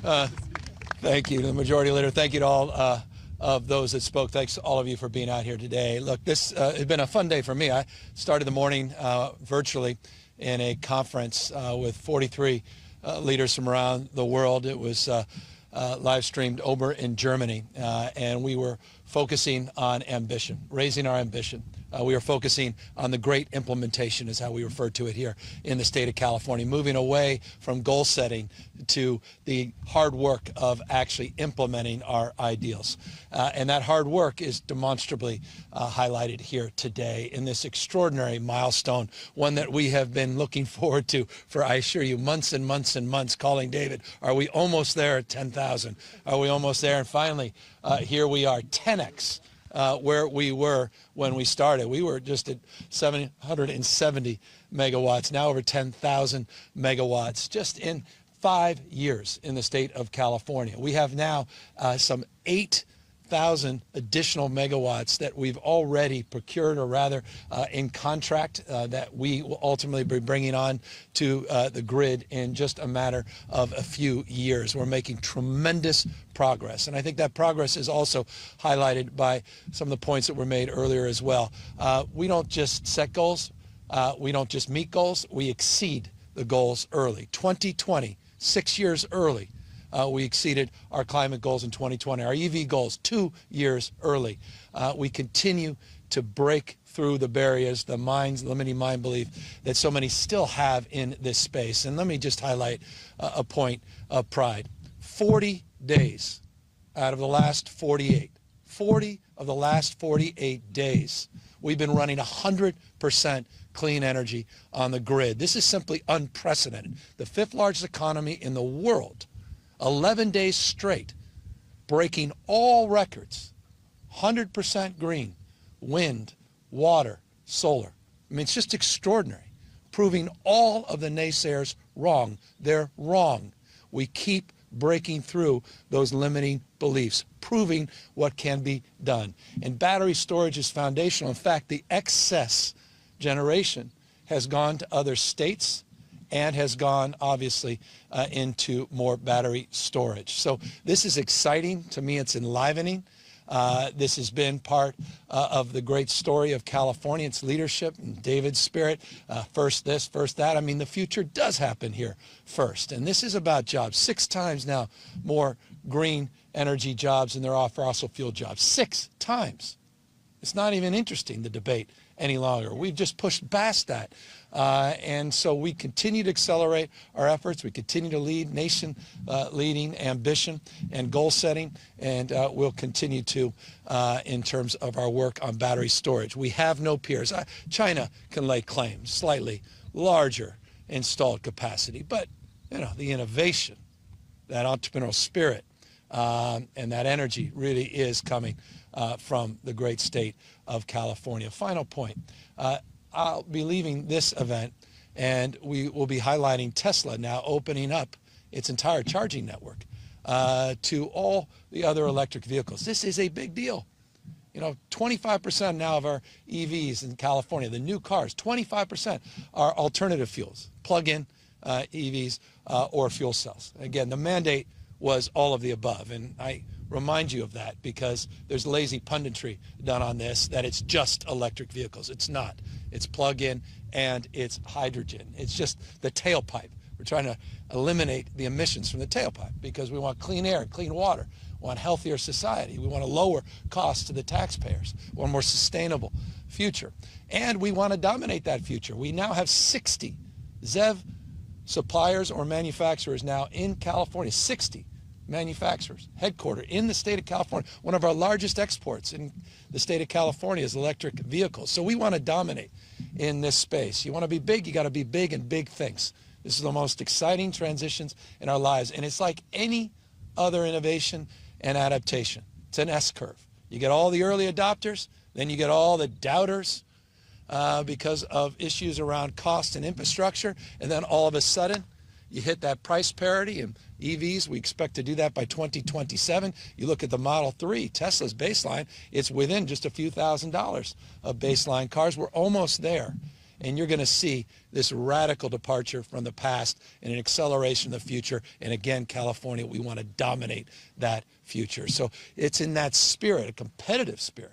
Thank you to the Majority Leader. Thank you to all of those that spoke. Thanks to all of you for being out here today. Look, this has been a fun day for me. I started the morning virtually in a conference with 43 leaders from around the world. It was live streamed over in Germany, and we were focusing on ambition, raising our ambition. We are focusing on the great implementation, is how we refer to it here in the state of California, moving away from goal setting to the hard work of actually implementing our ideals. And that hard work is demonstrably highlighted here today in this extraordinary milestone, one that we have been looking forward to for, I assure you, months and months and months, calling David, are we almost there at 10,000? Are we almost there? And finally, here we are, 10x. Where we were when we started. We were just at 770 megawatts, now over 10,000 megawatts, just in 5 years in the state of California. We have now some 8,000 additional megawatts that we've already procured, or rather in contract, that we will ultimately be bringing on to the grid in just a matter of a few years. We're making tremendous progress, and I think that progress is also highlighted by some of the points that were made earlier as well. We don't just set goals, we don't just meet goals, we exceed the goals early. 2020, 6 years early. We exceeded our climate goals in 2020, our EV goals 2 years early. We continue to break through the barriers, the limiting mind belief that so many still have in this space. And let me just highlight a point of pride. 40 days out of the last 48, 40 of the last 48 days, we've been running 100% clean energy on the grid. This is simply unprecedented. The fifth largest economy in the world, 11 days straight, breaking all records, 100% green, wind, water, solar. I mean, it's just extraordinary, proving all of the naysayers wrong. They're wrong. We keep breaking through those limiting beliefs, proving what can be done. And battery storage is foundational. In fact, the excess generation has gone to other states and has gone, obviously, into more battery storage. So this is exciting. To me, it's enlivening. This has been part of the great story of California, its leadership and David's spirit. First this, first that. I mean, the future does happen here first. And this is about jobs. 6 times now more green energy jobs than there are fossil fuel jobs. 6 times. It's not even interesting, the debate, any longer. We've just pushed past that. And so we continue to accelerate our efforts. We continue to lead nation-leading ambition and goal setting, and we'll continue to in terms of our work on battery storage. We have no peers. China can lay claim, slightly larger installed capacity, but you know, the innovation, that entrepreneurial spirit, and that energy really is coming from the great state of California. Final point. I'll be leaving this event, and we will be highlighting Tesla now opening up its entire charging network to all the other electric vehicles. This is a big deal. You know, 25% now of our EVs in California, the new cars, 25% are alternative fuels, plug-in EVs or fuel cells. Again, the mandate was all of the above, and I remind you of that because there's lazy punditry done on this, that it's just electric vehicles. It's not. It's plug-in and it's hydrogen. It's just the tailpipe. We're trying to eliminate the emissions from the tailpipe because we want clean air and clean water. We want a healthier society. We want a lower cost to the taxpayers. We want a more sustainable future. And we want to dominate that future. We now have 60 ZEV suppliers or manufacturers now in California, 60 manufacturers, headquartered in the state of California. One of our largest exports in the state of California is electric vehicles. So we want to dominate in this space. You want to be big, you got to be big in big things. This is the most exciting transitions in our lives. And it's like any other innovation and adaptation. It's an S-curve. You get all the early adopters, then you get all the doubters because of issues around cost and infrastructure, and then all of a sudden you hit that price parity. And EVs, we expect to do that by 2027. You look at the Model 3, Tesla's baseline, it's within just a few $1,000s of baseline cars. We're almost there. And you're going to see this radical departure from the past and an acceleration of the future. And again, California, we want to dominate that future. So it's in that spirit, a competitive spirit,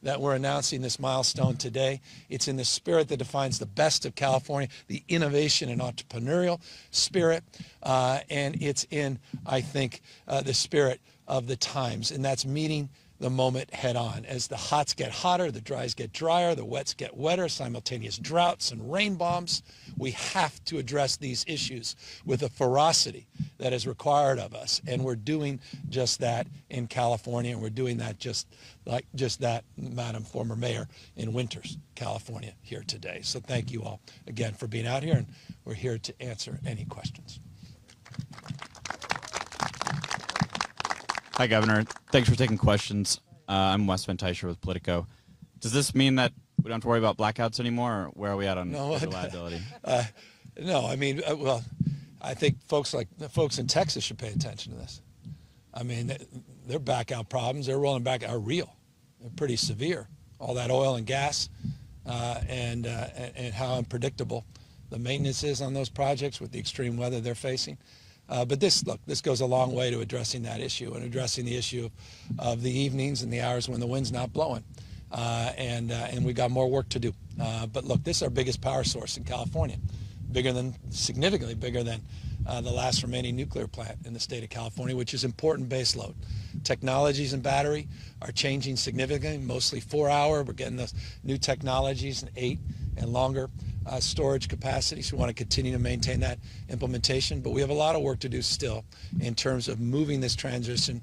that we're announcing this milestone today. It's in the spirit that defines the best of California, the innovation and entrepreneurial spirit, and it's in, I think, the spirit of the times, and that's meeting the moment head on. As the hots get hotter, the dries get drier, the wets get wetter, simultaneous droughts and rain bombs, we have to address these issues with a ferocity that is required of us. And we're doing just that in California, and we're doing that just that, Madam former Mayor, in Winters, California, here today. So thank you all again for being out here, and we're here to answer any questions. Hi, Governor. Thanks for taking questions. I'm Wes Van Tyscher with Politico. Does this mean that we don't have to worry about blackouts anymore, or where are we at on reliability? No, I mean, well, I think folks in Texas should pay attention to this. I mean, their blackout problems, they're rolling back, are real. They're pretty severe. All that oil and gas, and how unpredictable the maintenance is on those projects with the extreme weather they're facing. But this goes a long way to addressing that issue and addressing the issue of the evenings and the hours when the wind's not blowing. And we got more work to do. But look, this is our biggest power source in California, significantly bigger than the last remaining nuclear plant in the state of California, which is important base load. Technologies in battery are changing significantly, mostly 4-hour. We're getting those new technologies in 8 and longer storage capacity, so we want to continue to maintain that implementation. But we have a lot of work to do still in terms of moving this transition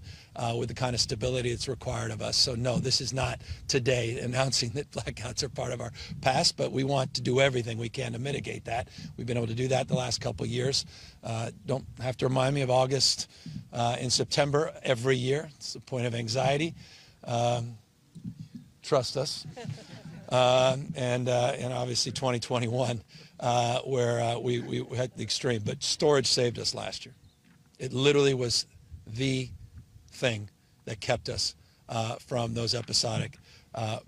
with the kind of stability that's required of us. So no, this is not today announcing that blackouts are part of our past, but we want to do everything we can to mitigate that. We've been able to do that the last couple of years. Don't have to remind me of August and September every year. It's a point of anxiety. Trust us. And obviously 2021, where we had the extreme, but storage saved us last year. It literally was the thing that kept us from those episodic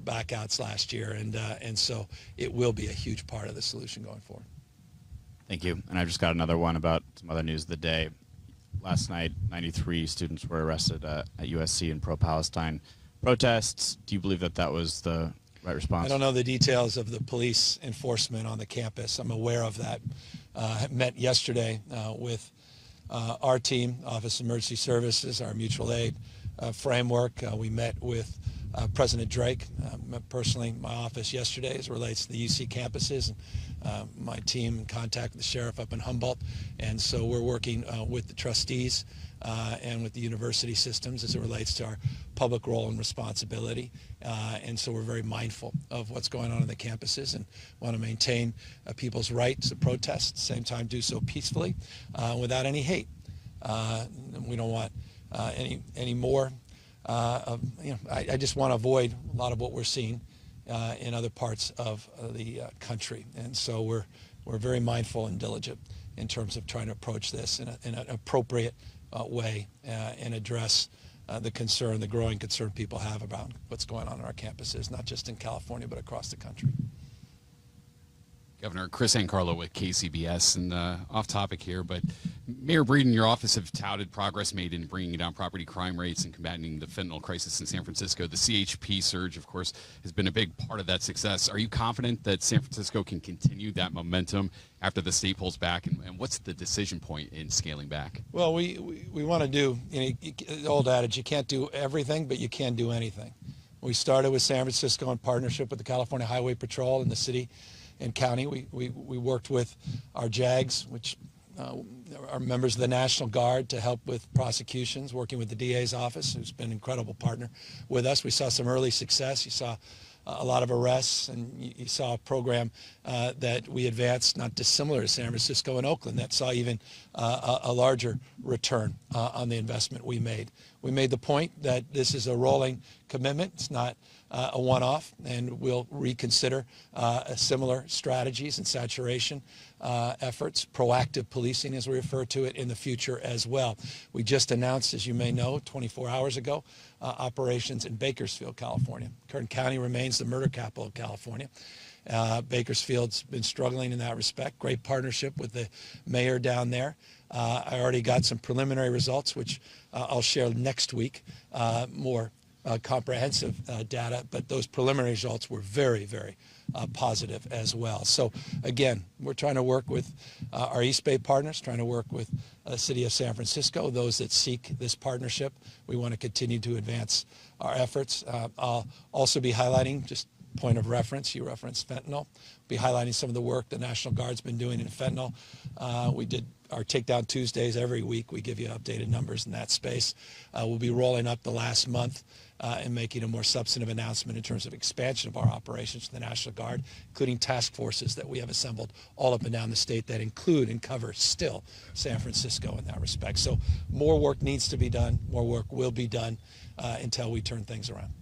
blackouts last year, and so it will be a huge part of the solution going forward. Thank you. And I just got another one about some other news of the day. Last night, 93 students were arrested at USC in pro-Palestine protests. Do you believe that that was the right response? I don't know the details of the police enforcement on the campus. I'm aware of that. Met yesterday with our team, Office of Emergency Services, our mutual aid framework. We met with President Drake, met personally in my office yesterday as it relates to the UC campuses, and my team in contact with the sheriff up in Humboldt. And so we're working with the trustees and with the university systems as it relates to our public role and responsibility. And so we're very mindful of what's going on the campuses and want to maintain people's rights to protest, at the same time do so peacefully without any hate. We don't want any more I just want to avoid a lot of what we're seeing in other parts of the country. And so we're very mindful and diligent in terms of trying to approach this in an appropriate way and address the growing concern people have about what's going on our campuses, not just in California, but across the country. Governor, Chris Ancarlo with KCBS, and off topic here, but Mayor Breed and your office have touted progress made in bringing down property crime rates and combating the fentanyl crisis in San Francisco. The CHP surge, of course, has been a big part of that success. Are you confident that San Francisco can continue that momentum after the state pulls back, and what's the decision point in scaling back? Well, we want to do, the old adage, you can't do everything, but you can do anything. We started with San Francisco in partnership with the California Highway Patrol and the city and county. We worked with our JAGs, which are members of the National Guard, to help with prosecutions, working with the DA's office, who's been an incredible partner with us. We saw some early success. You saw a lot of arrests, and you saw a program that we advanced not dissimilar to San Francisco and Oakland that saw even a larger return on the investment we made. We made the point that this is a rolling commitment. It's not a one-off, and we'll reconsider similar strategies and saturation efforts, proactive policing as we refer to it, in the future as well. We just announced, as you may know, 24 hours ago, operations in Bakersfield, California. Kern County remains the murder capital of California. Bakersfield's been struggling in that respect. Great partnership with the mayor down there. I already got some preliminary results, which I'll share next week, more comprehensive data, but those preliminary results were very, very positive as well. So again, we're trying to work with our East Bay partners, trying to work with the city of San Francisco, those that seek this partnership. We want to continue to advance our efforts. I'll also be highlighting, just point of reference, you referenced fentanyl, be highlighting some of the work the National Guard's been doing in fentanyl. We did our Takedown Tuesdays every week. We give you updated numbers in that space. We'll be rolling up the last month and making a more substantive announcement in terms of expansion of our operations to the National Guard, including task forces that we have assembled all up and down the state that include and cover still San Francisco in that respect. So more work needs to be done. More work will be done until we turn things around.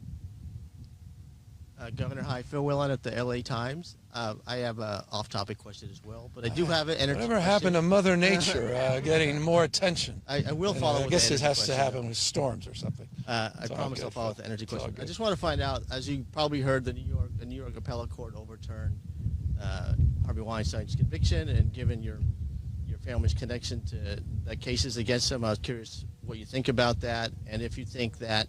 Governor, hi. Phil Willen at the LA Times. I have an off-topic question as well, but I do have an energy Whatever question. happened to Mother Nature getting more attention? I will follow I with guess the it energy has to question, happen though. with storms or something. I It's all promise good, I'll follow Phil. with the energy It's all question. I good. just want to find out, as you probably heard, the New York Appellate Court overturned Harvey Weinstein's conviction, and given your family's connection to the cases against him, I was curious what you think about that, and if you think that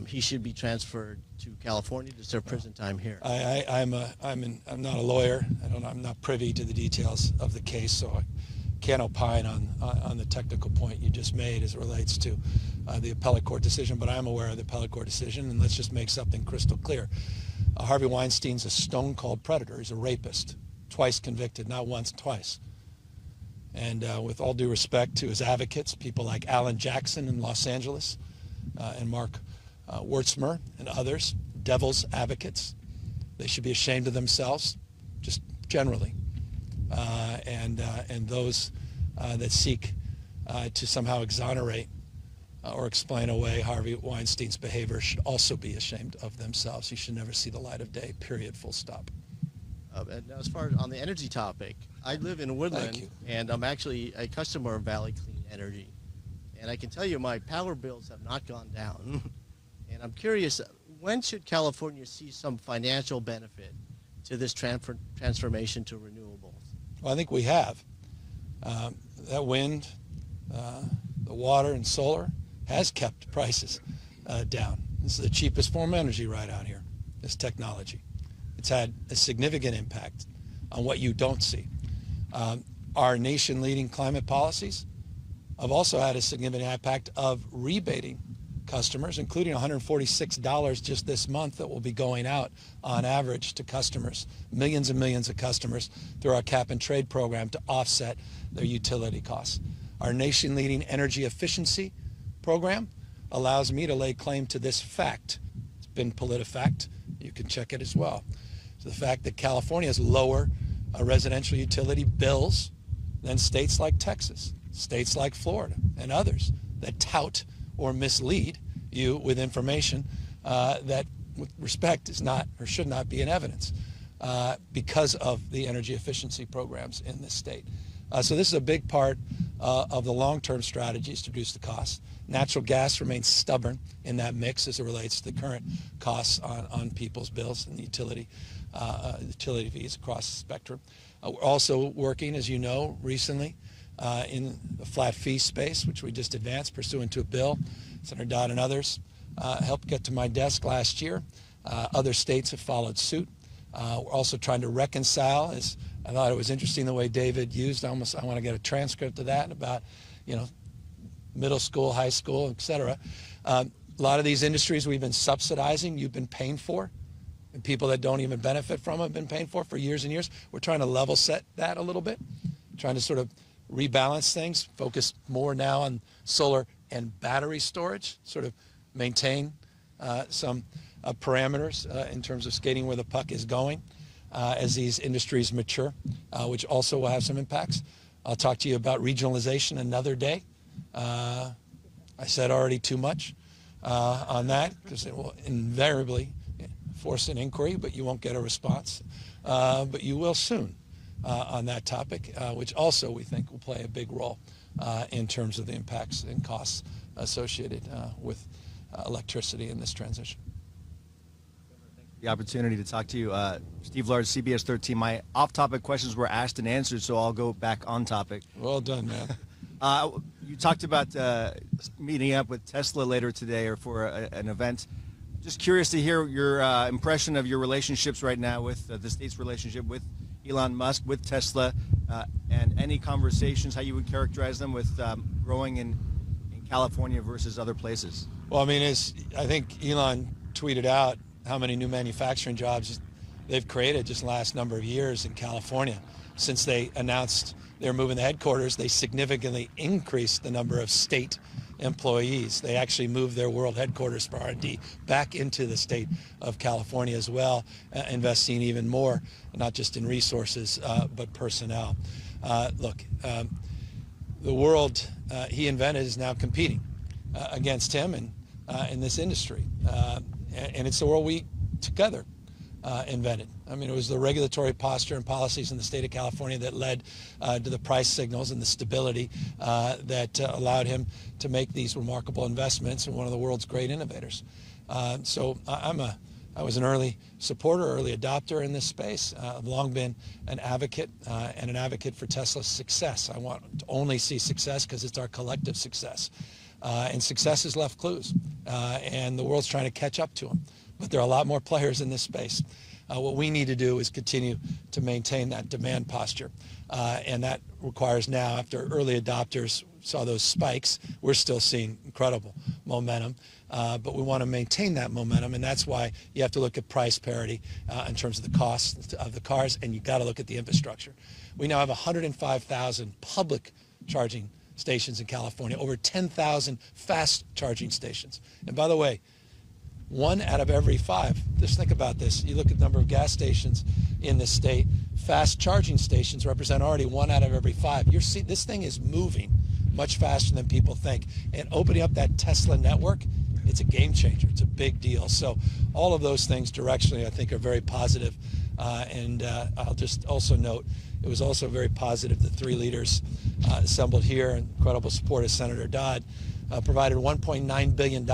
he should be transferred to California to serve prison time here. I'm not a lawyer. I'm not privy to the details of the case, so I can't opine on the technical point you just made as it relates to the appellate court decision, but I'm aware of the appellate court decision, and let's just make something crystal clear. Harvey Weinstein's a stone-cold predator. He's a rapist, twice convicted, not once, twice. And with all due respect to his advocates, people like Alan Jackson in Los Angeles and Mark Wertzmer and others, devil's advocates, they should be ashamed of themselves, just generally. And those that seek to somehow exonerate or explain away Harvey Weinstein's behavior should also be ashamed of themselves. He should never see the light of day, period, full stop. And as far as on the energy topic, I live in Woodland, and I'm actually a customer of Valley Clean Energy. And I can tell you my power bills have not gone down. And I'm curious, when should California see some financial benefit to this transformation to renewables? Well, I think we have. That wind, the water, and solar has kept prices down. This is the cheapest form of energy right out here, this technology. It's had a significant impact on what you don't see. Our nation-leading climate policies have also had a significant impact of rebating customers, including $146 just this month that will be going out on average to customers, millions and millions of customers, through our cap and trade program to offset their utility costs. Our nation-leading energy efficiency program allows me to lay claim to this fact. It's been PolitiFact. You can check it as well. So the fact that California has lower residential utility bills than states like Texas, states like Florida, and others that tout or mislead you with information that, with respect, is not or should not be in evidence because of the energy efficiency programs in this state. So this is a big part of the long-term strategies to reduce the costs. Natural gas remains stubborn in that mix as it relates to the current costs on people's bills and utility fees across the spectrum. We're also working, as you know, recently in the flat fee space, which we just advanced pursuant to a bill. Senator Dodd and others helped get to my desk last year. Other states have followed suit. We're also trying to reconcile, as I thought it was interesting the way David used, I want to get a transcript of that about, middle school, high school, et cetera. A lot of these industries we've been subsidizing, you've been paying for, and people that don't even benefit from it have been paying for years and years. We're trying to level set that a little bit, trying to sort of rebalance things, focus more now on solar and battery storage, sort of maintain some parameters in terms of skating where the puck is going as these industries mature, which also will have some impacts. I'll talk to you about regionalization another day. I said already too much on that because it will invariably force an inquiry, but you won't get a response. But you will soon on that topic, which also we think will play a big role in terms of the impacts and costs associated with electricity in this transition. the opportunity to talk to you. Steve Lars, CBS 13. My off-topic questions were asked and answered, so I'll go back on topic. Well done, man. You talked about meeting up with Tesla later today or for an event. Just curious to hear your impression of your relationships right now with the state's relationship with Elon Musk, with Tesla, and any conversations, how you would characterize them with growing in California versus other places. Well, I mean, I think Elon tweeted out how many new manufacturing jobs they've created just the last number of years in California. Since they announced they're moving the headquarters, they significantly increased the number of state employees. They actually moved their world headquarters for R&D back into the state of California as well, investing even more, not just in resources, but personnel. Look, the world he invented is now competing against him and in this industry. And it's the world we together invented. I mean, it was the regulatory posture and policies in the state of California that led to the price signals and the stability that allowed him to make these remarkable investments in one of the world's great innovators. So I was an early supporter, early adopter in this space. I've long been an advocate and an advocate for Tesla's success. I want to only see success because it's our collective success. And success has left clues, and the world's trying to catch up to them. But there are a lot more players in this space. What we need to do is continue to maintain that demand posture. And that requires now, after early adopters saw those spikes, we're still seeing incredible momentum. But we want to maintain that momentum, and that's why you have to look at price parity in terms of the cost of the cars, and you got to look at the infrastructure. We now have 105,000 public charging stations in California, over 10,000 fast charging stations. And by the way, 1 out of every 5, just think about this. You look at the number of gas stations in this state, fast charging stations represent already 1 out of every 5. You're seeing this thing is moving much faster than people think. And opening up that Tesla network, it's a game changer. It's a big deal. So all of those things directionally, I think, are very positive. And I'll just also note, it was also very positive. The 3 leaders assembled here, incredible support of Senator Dodd, provided $1.9 billion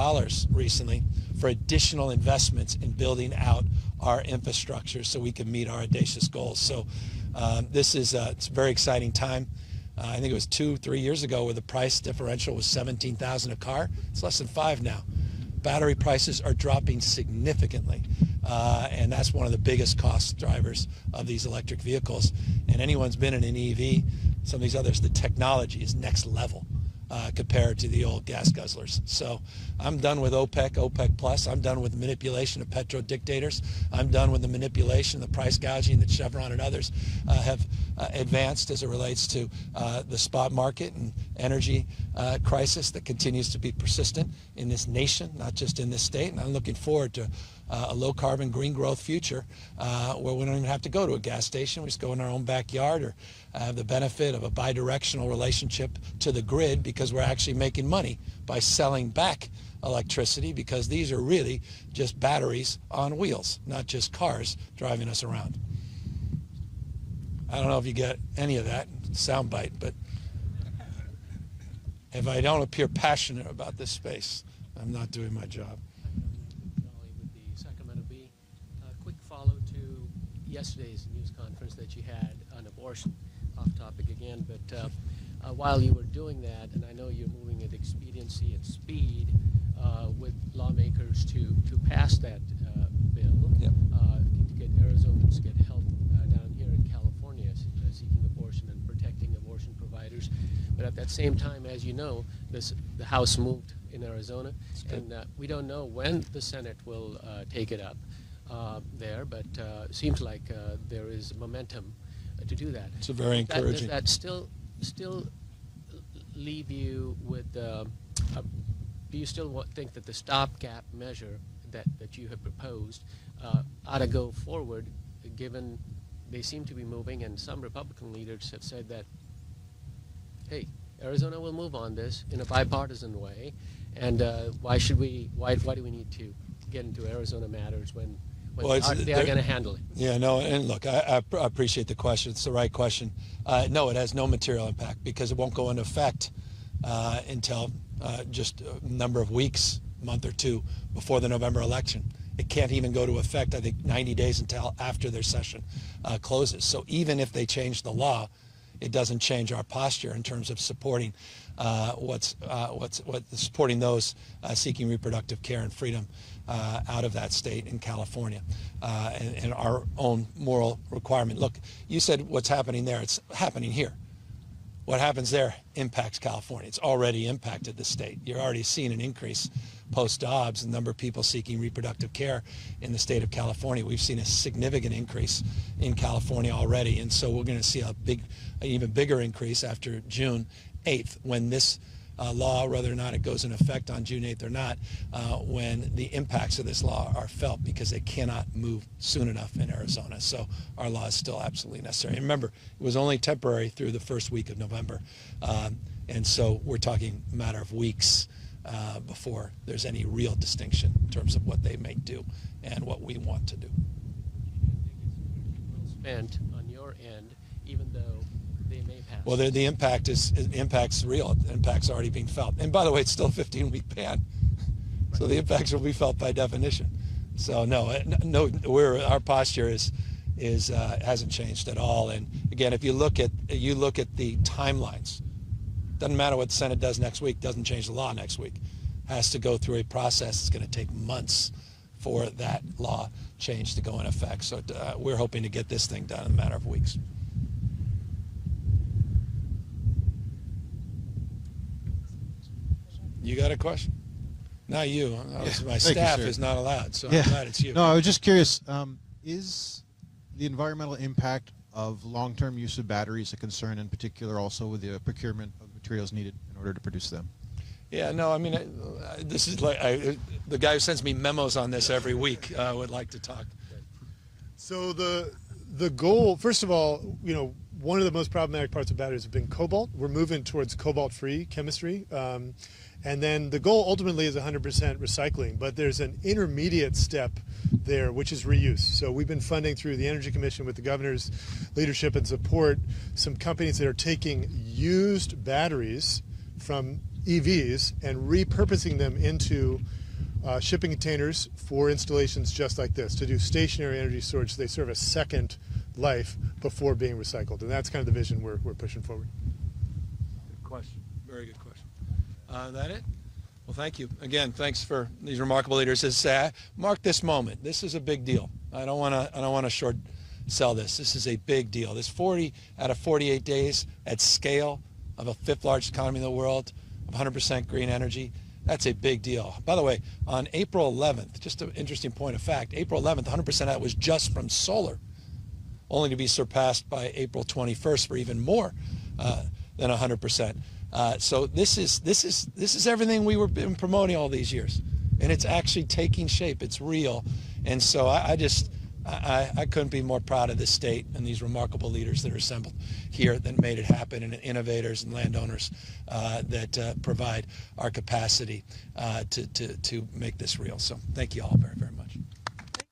recently for additional investments in building out our infrastructure so we can meet our audacious goals. So this is it's a very exciting time. I think it was 2-3 years ago where the price differential was $17,000 a car. It's less than $5 now. Battery prices are dropping significantly, and that's one of the biggest cost drivers of these electric vehicles. And anyone's been in an EV, some of these others, the technology is next level compared to the old gas guzzlers. So I'm done with OPEC Plus. I'm done with the manipulation of petro dictators. I'm done with the manipulation, the price gouging that Chevron and others have advanced as it relates to the spot market and energy crisis that continues to be persistent in this nation, not just in this state. And I'm looking forward to a low-carbon, green growth future where we don't even have to go to a gas station. We just go in our own backyard or have the benefit of a bi-directional relationship to the grid because we're actually making money by selling back electricity because these are really just batteries on wheels, not just cars driving us around. I don't know if you get any of that soundbite, but if I don't appear passionate about this space, I'm not doing my job. With the Sacramento Bee, quick follow to yesterday's news conference that you had on abortion, off topic again, but while you were doing that, and I know you're moving at expediency and speed with lawmakers to pass that bill, Yep. To get Arizonans get help down here in California seeking abortion and protecting abortion providers. But at that same time, as you know, the House moved in Arizona, and we don't know when the Senate will take it up there, but it seems like there is momentum to do that. It's a very encouraging. Does that still leave you with, do you still think that the stopgap measure that you have proposed ought to go forward, given they seem to be moving, and some Republican leaders have said that, hey, Arizona will move on this in a bipartisan way, and why do we need to get into Arizona matters when they are going to handle it? Yeah, no, and look, I appreciate the question. It's the right question. No, it has no material impact because it won't go into effect until just a number of weeks, month or two before the November election. It can't even go to effect, I think, 90 days until after their session closes. So even if they change the law, it doesn't change our posture in terms of supporting supporting those seeking reproductive care and freedom out of that state in California, and our own moral requirement. Look, you said what's happening there. It's happening here. What happens there impacts California. It's already impacted the state. You're already seeing an increase post-Dobbs, the number of people seeking reproductive care in the state of California. We've seen a significant increase in California already, and so we're going to see an even bigger increase after June 8th when this law, whether or not it goes in effect on June 8th or not, when the impacts of this law are felt, because they cannot move soon enough in Arizona. So our law is still absolutely necessary. And remember, it was only temporary through the first week of November. And so we're talking a matter of weeks before there's any real distinction in terms of what they may do and what we want to do. Spent on your end, even though they may pass. Well, the impact's real. The impact's already being felt. And by the way, it's still a 15-week ban, so the impacts will be felt by definition. So no, our posture hasn't changed at all. And again, if you look at the timelines, doesn't matter what the Senate does next week. Doesn't change the law next week. Has to go through a process. It's going to take months for that law change to go in effect. So we're hoping to get this thing done in a matter of weeks. You got a question? Not you. My staff is not allowed, so I'm glad it's you. No, I was just curious. Is the environmental impact of long-term use of batteries a concern, in particular also with the procurement of materials needed in order to produce them? Yeah, no, I mean, this is like the guy who sends me memos on this every week would like to talk. So the goal, first of all, one of the most problematic parts of batteries have been cobalt. We're moving towards cobalt-free chemistry. And then the goal ultimately is 100% recycling, but there's an intermediate step there, which is reuse. So we've been funding through the Energy Commission with the governor's leadership and support some companies that are taking used batteries from EVs and repurposing them into shipping containers for installations just like this, to do stationary energy storage so they serve a second life before being recycled. And that's kind of the vision we're pushing forward. Good question. Very good question. That it? Well, thank you. Again, thanks for these remarkable leaders. Mark this moment. This is a big deal. I don't want to short sell this. This is a big deal. This 40 out of 48 days at scale of a fifth largest economy in the world, of 100% green energy. That's a big deal. By the way, on April 11th, just an interesting point of fact, April 11th, 100% of that was just from solar, only to be surpassed by April 21st for even more than 100%. So this is everything we were been promoting all these years, and it's actually taking shape. It's real, and so I couldn't be more proud of this state and these remarkable leaders that are assembled here that made it happen, and innovators and landowners that provide our capacity to make this real. So thank you all very, very much.